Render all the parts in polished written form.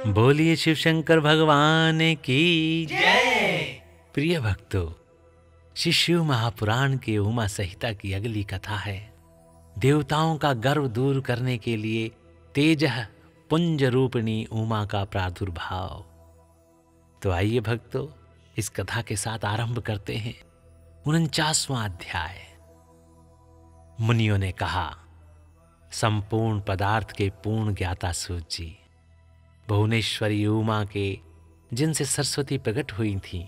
बोलिए शिव शंकर भगवान की जय। प्रिय भक्तों, श्री शिव महापुराण के उमा संहिता की अगली कथा है देवताओं का गर्व दूर करने के लिए तेजः पुंज रूपिणी उमा का प्रादुर्भाव। तो आइए भक्तों, इस कथा के साथ आरंभ करते हैं 49वां अध्याय। मुनियों ने कहा, संपूर्ण पदार्थ के पूर्ण ज्ञाता सूत जी, भुवनेश्वरी उमा के जिनसे सरस्वती प्रकट हुई थीं,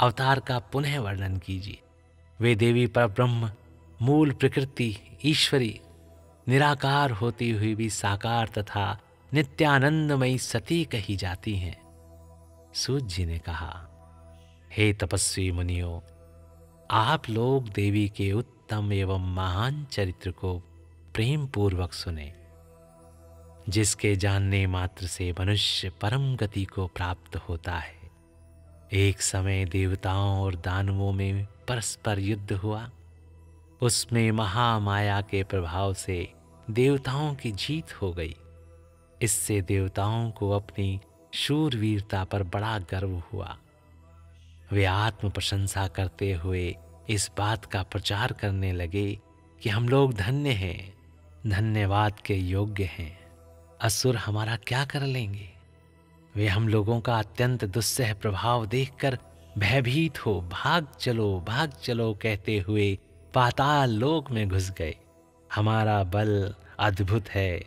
अवतार का पुनः वर्णन कीजिए। वे देवी परब्रह्म, मूल प्रकृति, ईश्वरी, निराकार होती हुई भी साकार तथा नित्यानंदमयी सती कही जाती हैं। सूत जी ने कहा, हे तपस्वी मुनियों, आप लोग देवी के उत्तम एवं महान चरित्र को प्रेम पूर्वक सुने, जिसके जानने मात्र से मनुष्य परम गति को प्राप्त होता है। एक समय देवताओं और दानवों में परस्पर युद्ध हुआ। उसमें महामाया के प्रभाव से देवताओं की जीत हो गई। इससे देवताओं को अपनी शूरवीरता पर बड़ा गर्व हुआ। वे आत्म प्रशंसा करते हुए इस बात का प्रचार करने लगे कि हम लोग धन्य हैं, धन्यवाद के योग्य हैं। असुर हमारा क्या कर लेंगे? वे हम लोगों का अत्यंत दुस्सह प्रभाव देखकर भयभीत हो भाग चलो कहते हुए पाताल लोक में घुस गए। हमारा बल अद्भुत है,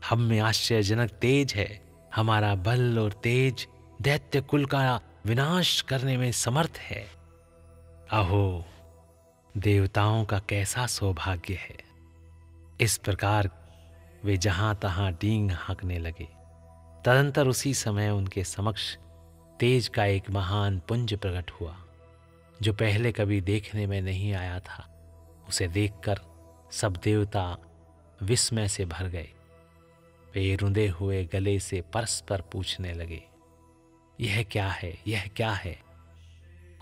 हम में आश्चर्यजनक तेज है। हमारा बल और तेज दैत्य कुल का विनाश करने में समर्थ है। अहो, देवताओं का कैसा सौभाग्य है। इस प्रकार वे जहां तहां डींग हाँकने लगे। तदंतर उसी समय उनके समक्ष तेज का एक महान पुंज प्रकट हुआ, जो पहले कभी देखने में नहीं आया था। उसे देखकर सब देवता विस्मय से भर गए। वे रुंधे हुए गले से परस्पर पूछने लगे, यह क्या है, यह क्या है?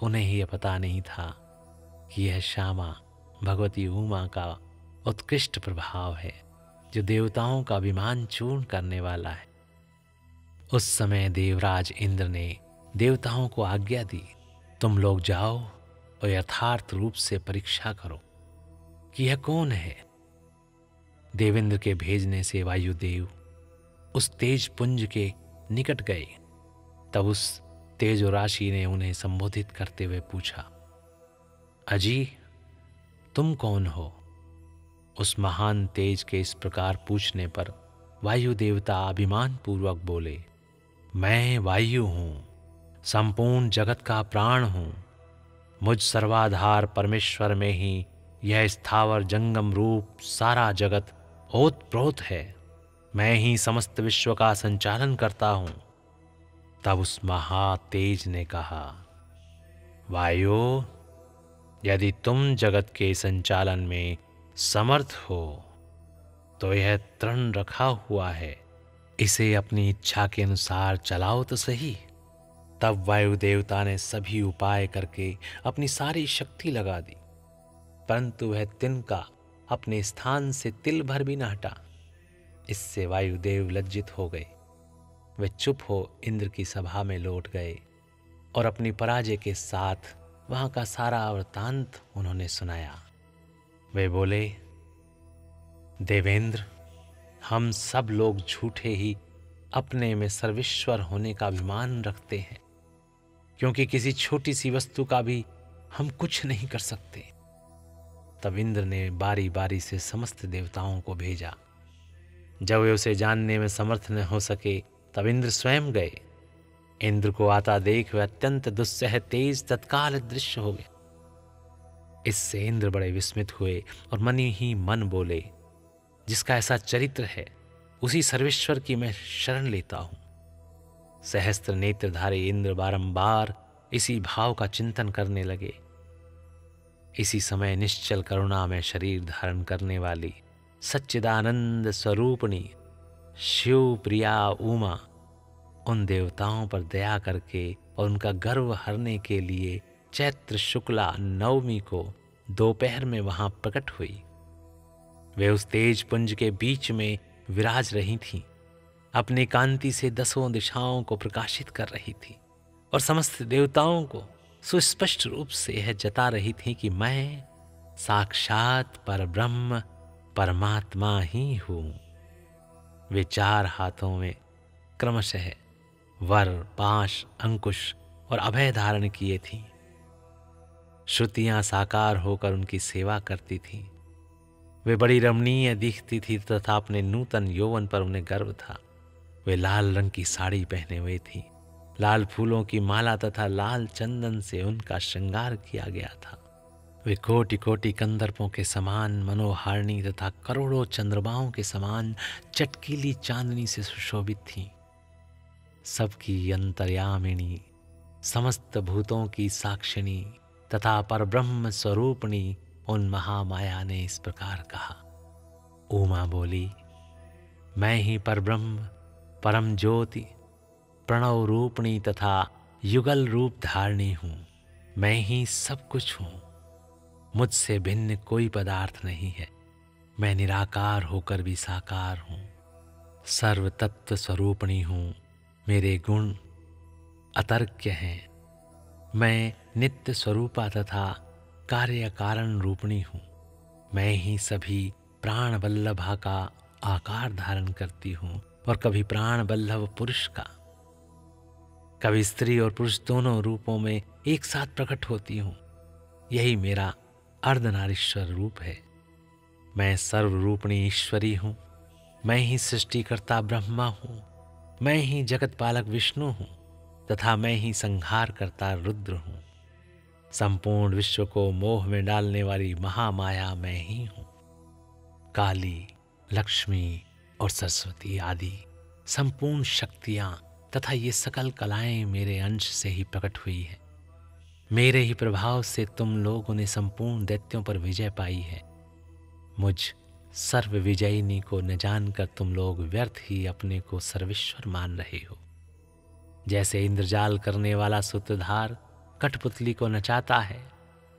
उन्हें यह पता नहीं था कि यह श्यामा भगवती उमा का उत्कृष्ट प्रभाव है, जो देवताओं का अभिमान चूर्ण करने वाला है। उस समय देवराज इंद्र ने देवताओं को आज्ञा दी, तुम लोग जाओ और यथार्थ रूप से परीक्षा करो कि यह कौन है। देवेंद्र के भेजने से वायुदेव उस तेज पुंज के निकट गए। तब उस तेजो राशि ने उन्हें संबोधित करते हुए पूछा, अजी, तुम कौन हो? उस महान तेज के इस प्रकार पूछने पर वायु देवता अभिमान पूर्वक बोले, मैं वायु हूं, संपूर्ण जगत का प्राण हूं। मुझ सर्वाधार परमेश्वर में ही यह स्थावर जंगम रूप सारा जगत ओतप्रोत है। मैं ही समस्त विश्व का संचालन करता हूं। तब उस महातेज ने कहा, वायु, यदि तुम जगत के संचालन में समर्थ हो तो यह तृण रखा हुआ है, इसे अपनी इच्छा के अनुसार चलाओ तो सही। तब वायु देवता ने सभी उपाय करके अपनी सारी शक्ति लगा दी, परंतु वह तिनका अपने स्थान से तिल भर भी न हटा। इससे वायुदेव लज्जित हो गए। वे चुप हो इंद्र की सभा में लौट गए और अपनी पराजय के साथ वहां का सारा वृतांत उन्होंने सुनाया। वे बोले, देवेंद्र, हम सब लोग झूठे ही अपने में सर्वेश्वर होने का अभिमान रखते हैं, क्योंकि किसी छोटी सी वस्तु का भी हम कुछ नहीं कर सकते। तब इंद्र ने बारी बारी से समस्त देवताओं को भेजा। जब वे उसे जानने में समर्थ न हो सके, तब इंद्र स्वयं गए। इंद्र को आता देख वे अत्यंत दुस्सह तेज तत्काल दृश्य हो गए। इससे इंद्र बड़े विस्मित हुए और मन ही मन बोले, जिसका ऐसा चरित्र है उसी सर्वेश्वर की मैं शरण लेता हूं। सहस्त्र नेत्रधारी इंद्र बारंबार इसी भाव का चिंतन करने लगे। इसी समय निश्चल करुणा में शरीर धारण करने वाली सच्चिदानंद स्वरूपिणी शिव प्रिया उमा उन देवताओं पर दया करके और उनका गर्व हरने के लिए चैत्र शुक्ला नवमी को दोपहर में वहां प्रकट हुई। वे उस तेज पुंज के बीच में विराज रही थीं। अपनी कांति से दसों दिशाओं को प्रकाशित कर रही थी और समस्त देवताओं को सुस्पष्ट रूप से यह जता रही थी कि मैं साक्षात परब्रह्म परमात्मा ही हूं। वे 4 हाथों में क्रमशः वर, पाश, अंकुश और अभय धारण किए थीं। श्रुतियां साकार होकर उनकी सेवा करती थीं। वे बड़ी रमणीय दिखती थी तथा अपने नूतन यौवन पर उन्हें गर्व था। वे लाल रंग की साड़ी पहने हुए थीं। लाल फूलों की माला तथा लाल चंदन से उनका श्रृंगार किया गया था। वे कोटि कोटि कंदर्पों के समान मनोहारिणी तथा करोड़ों चंद्रमाओं के समान चटकीली चांदनी से सुशोभित थीं। सबकी अंतर्यामिनी, समस्त भूतों की साक्षिणी तथा परब्रह्म स्वरूपिणी उन महामाया ने इस प्रकार कहा। उमा बोली, मैं ही परब्रह्म, परम ज्योति, प्रणव रूपिणी तथा युगल रूप धारिणी हूँ। मैं ही सब कुछ हूँ। मुझसे भिन्न कोई पदार्थ नहीं है। मैं निराकार होकर भी साकार हूँ। सर्व तत्व स्वरूपिणी हूँ। मेरे गुण अतर्क्य हैं। मैं नित्य स्वरूपा तथा कार्य कारण रूपिणी हूँ। मैं ही सभी प्राण वल्लभा का आकार धारण करती हूँ और कभी प्राण वल्लभ पुरुष का, कभी स्त्री और पुरुष दोनों रूपों में एक साथ प्रकट होती हूँ। यही मेरा अर्धनारीश्वर रूप है। मैं सर्वरूपिणी ईश्वरी हूँ। मैं ही सृष्टिकर्ता ब्रह्मा हूँ। मैं ही जगत पालक विष्णु हूँ तथा मैं ही संहार करता रुद्र हूँ। संपूर्ण विश्व को मोह में डालने वाली महामाया मैं ही हूँ। काली, लक्ष्मी और सरस्वती आदि संपूर्ण शक्तियाँ तथा ये सकल कलाएं मेरे अंश से ही प्रकट हुई है। मेरे ही प्रभाव से तुम लोगों ने संपूर्ण दैत्यों पर विजय पाई है। मुझ सर्व विजयिनी को न जानकर तुम लोग व्यर्थ ही अपने को सर्वेश्वर मान रहे हो। जैसे इंद्रजाल करने वाला सूत्रधार कठपुतली को नचाता है,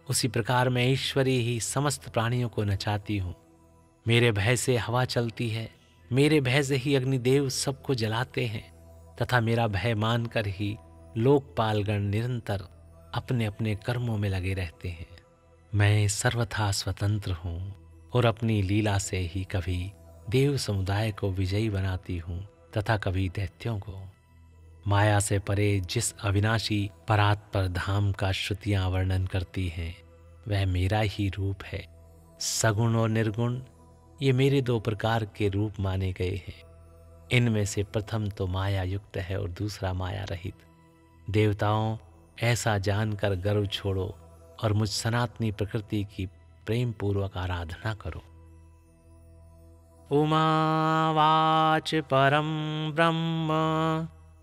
उसी प्रकार मैं ईश्वरी ही समस्त प्राणियों को नचाती हूँ। मेरे भय से हवा चलती है। मेरे भय से ही अग्निदेव सबको जलाते हैं तथा मेरा भय मानकर ही लोकपालगण निरंतर अपने अपने कर्मों में लगे रहते हैं। मैं सर्वथा स्वतंत्र हूँ और अपनी लीला से ही कभी देव समुदाय को विजयी बनाती हूँ तथा कभी दैत्यों को। माया से परे जिस अविनाशी परात्पर धाम का श्रुतियाँ वर्णन करती हैं, वह मेरा ही रूप है। सगुण और निर्गुण ये मेरे 2 प्रकार के रूप माने गए हैं। इनमें से प्रथम तो माया युक्त है और दूसरा माया रहित। देवताओं, ऐसा जानकर गर्व छोड़ो और मुझ सनातनी प्रकृति की प्रेम पूर्वक आराधना करो। उमावाच परम ब्रह्म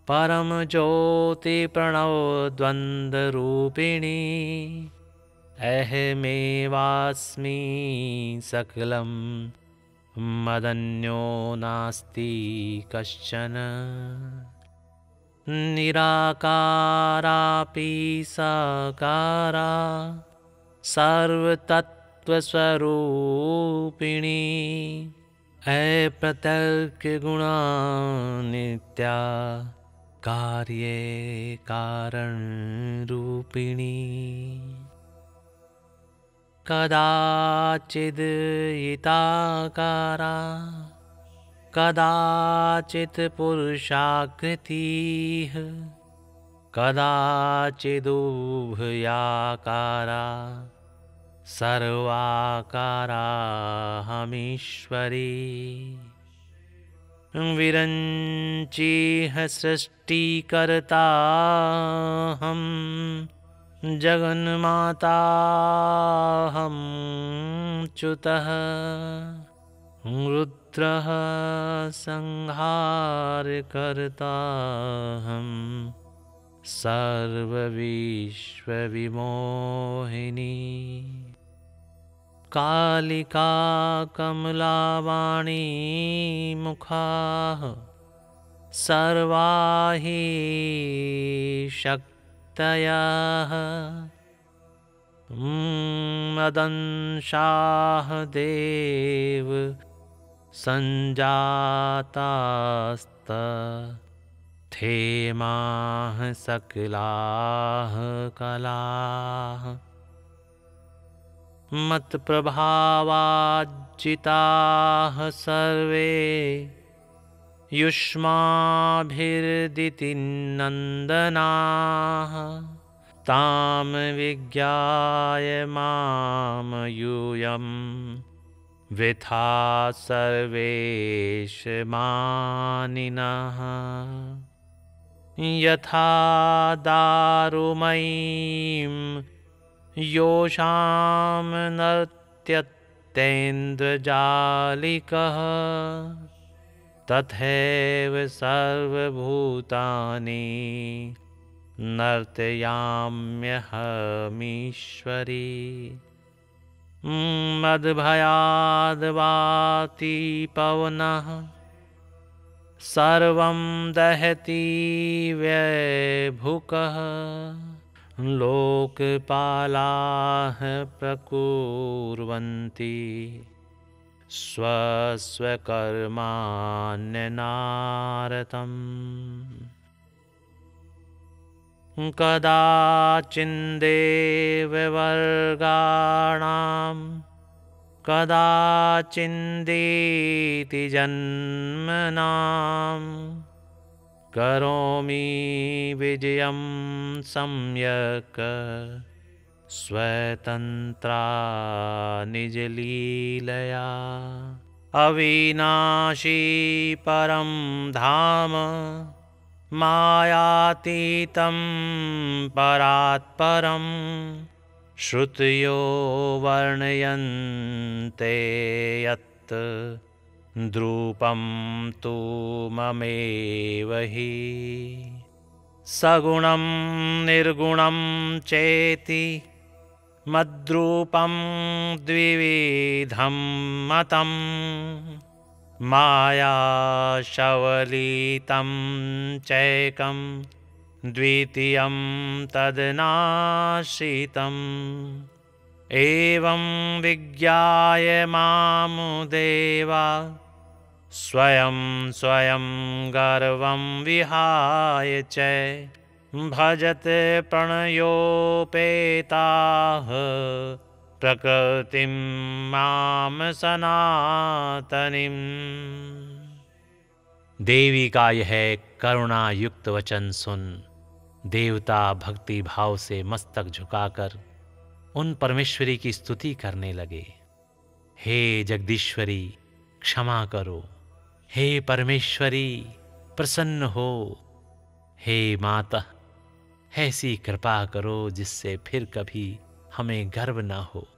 परम ज्योति प्रणव द्वंद्व रूपिणी अहमेवास्मि सकलम मदन्यो नास्ति कश्चन निराकारापि साकारा सर्वतत्त्वस्वरूपिणी अप्रत्यक्ष गुणा नित्या कार्ये कारण रूपिणी कदाचिद् हिताकारा कदाचित् पुरुषाकृतिः कदाचिदुभयाकारा सर्वाकाराहमीश्वरी विरञ्चिह सृष्टिकर्ताहं जगन्माताहं च्युतः रुद्रः संहारकर्ताहं सर्वविश्वविमोहिनी कालिका कमलावाणी मुखाः सर्वा हि शक्तयः मदंशाः देव संजातास्त थेमाः सकलाः कलाः मत्प्रभावाज्जिताः सर्वे युष्माभिर्दितिनन्दनाः तां विज्ञाय मां यूयं वृथा सर्वेशमानिनः यथा दारुमयीं योषां नर्त्यत्येन्द्रजालिकः तथैव सर्वभूतानि नर्तयाम्यहमीश्वरी मद्भयाद्वाति पवनः सर्वं दहति व्यभुकः लोकपालाः प्रकुर्वन्ति स्वस्वकर्माण्यनारतम् कदाचिन्देववर्गाणां कदाचिन्देति जन्मनां करोमि विजयं सम्यक् स्वतन्त्रा निजलीलया अविनाशी परं धाम मायातीतं परात्परं श्रुतयो वर्णयन्ते यत् द्रूपं तु ममेव हि सगुणं निर्गुणं चेति मद्रूपं द्विविधं मतं माया शवलितं चैकं द्वितीयं तदनाश्रितम् एवं विज्ञाय मां देवा स्वयं स्वयं गर्वं विहाय च भजते प्रणयोपेताः प्रकृतिं मां सनातनीम्। देवी का यह करुणा युक्त वचन सुन देवता भक्ति भाव से मस्तक झुकाकर उन परमेश्वरी की स्तुति करने लगे। हे जगदीश्वरी क्षमा करो, हे परमेश्वरी प्रसन्न हो, हे माता ऐसी कृपा करो जिससे फिर कभी हमें गर्व न हो।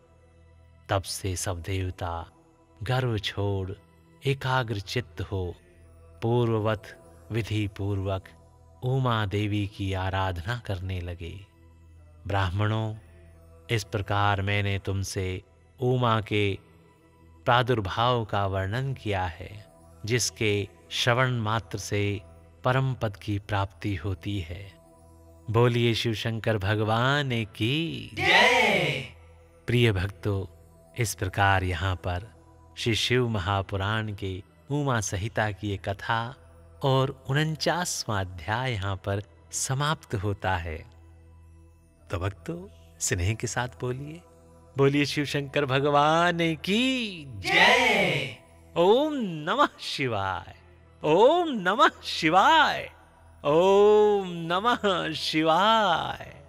तब से सब देवता गर्व छोड़ एकाग्र चित्त हो पूर्ववत विधि पूर्वक उमा देवी की आराधना करने लगे। ब्राह्मणों, इस प्रकार मैंने तुमसे उमा के प्रादुर्भाव का वर्णन किया है, जिसके श्रवण मात्र से परम पद की प्राप्ति होती है। बोलिए शिव शंकर भगवान की जय। प्रिय भक्तों, इस प्रकार यहाँ पर श्री शिव महापुराण के उमा संहिता की ये कथा और 49वां अध्याय यहाँ पर समाप्त होता है। तो भक्तों, स्नेह के साथ बोलिए, बोलिए शिव शंकर भगवान की जय। ओम नमः शिवाय, ओम नमः शिवाय, ओम नमः शिवाय।